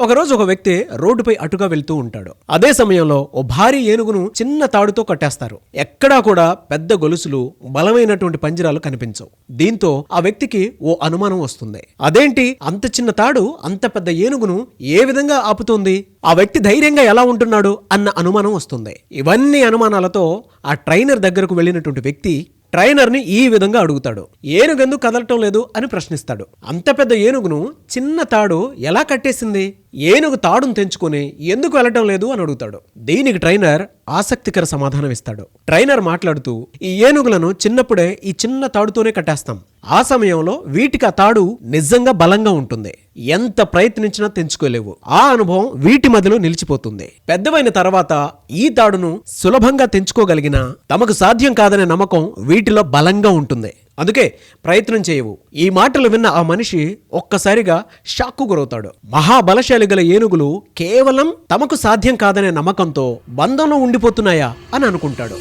ఒకరోజు ఒక వ్యక్తి రోడ్డుపై అటుగా వెళ్తూ ఉంటాడు. అదే సమయంలో ఓ భారీ ఏనుగును చిన్న తాడుతో కట్టేస్తారు. ఎక్కడా కూడా పెద్ద గొలుసులు, బలమైనటువంటి పంజరాలు కనిపించవు. దీంతో ఆ వ్యక్తికి ఓ అనుమానం వస్తుంది. అదేంటి అంత చిన్న తాడు అంత పెద్ద ఏనుగును ఏ విధంగా ఆపుతోంది? ఆ వ్యక్తి ధైర్యంగా ఎలా ఉంటున్నాడు అన్న అనుమానం వస్తుంది. ఇవన్నీ అనుమానాలతో ఆ ట్రైనర్ దగ్గరకు వెళ్ళినటువంటి వ్యక్తి ట్రైనర్ని ఈ విధంగా అడుగుతాడు. ఏనుగెందుకు కదలటం లేదు అని ప్రశ్నిస్తాడు. అంత పెద్ద ఏనుగును చిన్న తాడు ఎలా కట్టేసింది? ఏనుగు తాడును తెంచుకొని ఎందుకు వెళ్ళటం లేదు అని అడుగుతాడు. దీనికి ట్రైనర్ ఆసక్తికర సమాధానం ఇస్తాడు. ట్రైనర్ మాట్లాడుతూ, ఈ ఏనుగులను చిన్నప్పుడే ఈ చిన్న తాడుతోనే కట్టేస్తాం. ఆ సమయంలో వీటికి ఆ తాడు నిజంగా బలంగా ఉంటుంది. ఎంత ప్రయత్నించినా తెంచుకోలేవు. ఆ అనుభవం వీటి మధ్యలో నిలిచిపోతుంది. పెద్దవైన తర్వాత ఈ తాడును సులభంగా తెంచుకోగలిగిన తమకు సాధ్యం కాదనే నమ్మకం వీటిలో బలంగా ఉంటుంది. అందుకే ప్రయత్నం చేయవు. ఈ మాటలు విన్న ఆ మనిషి ఒక్కసారిగా షాక్కు గురవుతాడు. మహాబలశాలి గల ఏనుగులు కేవలం తమకు సాధ్యం కాదనే నమ్మకంతో బంధంలో ఉండిపోతున్నాయా అని అనుకుంటాడు.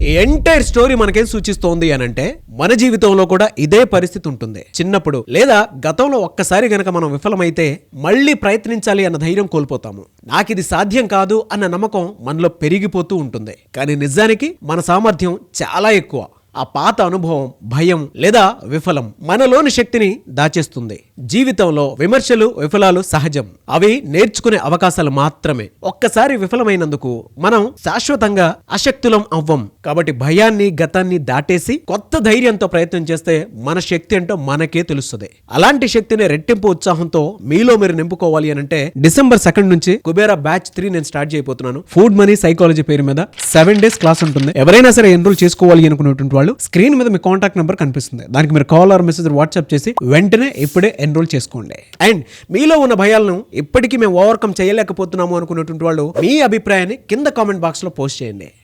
ఈ ఎంటైర్ స్టోరీ మనకేం సూచిస్తోంది అనంటే, మన జీవితంలో కూడా ఇదే పరిస్థితి ఉంటుంది. చిన్నప్పుడు లేదా గతంలో ఒక్కసారి గనక మనం విఫలమైతే మళ్ళీ ప్రయత్నించాలి అన్న ధైర్యం కోల్పోతాము. నాకిది సాధ్యం కాదు అన్న నమ్మకం మనలో పెరిగిపోతూ ఉంటుంది. కానీ నిజానికి మన సామర్థ్యం చాలా ఎక్కువ. ఆ పాత అనుభవం, భయం లేదా విఫలం మనలోని శక్తిని దాచేస్తుంది. జీవితంలో విమర్శలు, విఫలాలు సహజం. అవి నేర్చుకునే అవకాశాలు మాత్రమే. ఒక్కసారి విఫలమైనందుకు మనం శాశ్వతంగా అశక్తులం అవ్వం. కాబట్టి భయాన్ని, గతాన్ని దాటేసి కొత్త ధైర్యంతో ప్రయత్నం చేస్తే మన శక్తి ఏంటో మనకే తెలుస్తుంది. అలాంటి శక్తిని రెట్టింపు ఉత్సాహంతో మీలో మీరు నింపుకోవాలి అనంటే December 2 నుంచి కుబేరా బ్యాచ్ 3 నేను స్టార్ట్ చేయబోతున్నాను. ఫుడ్ మనీ సైకాలజీ పేరు మీద 7 days క్లాస్ ఉంటుంది. ఎవరైనా సరే ఎన్రోల్ చేసుకోవాలి అనుకునేటువంటి స్క్రీన్ మీద మీ కాంటాక్ట్ నెంబర్ కనిపిస్తుంది. దానికి మీరు కాల్ ఆర్ మెసేజ్ వాట్సాప్ చేసి వెంటనే ఇప్పుడే ఎన్రోల్ చేసుకోండి. అండ్ మీలో ఉన్న భయాలను ఇప్పటికీ మేము ఓవర్కమ్ చేయలేకపోతున్నాము అనుకునేటువంటి వాళ్ళు మీ అభిప్రాయాన్ని కింద కామెంట్ బాక్స్ లో పోస్ట్ చేయండి.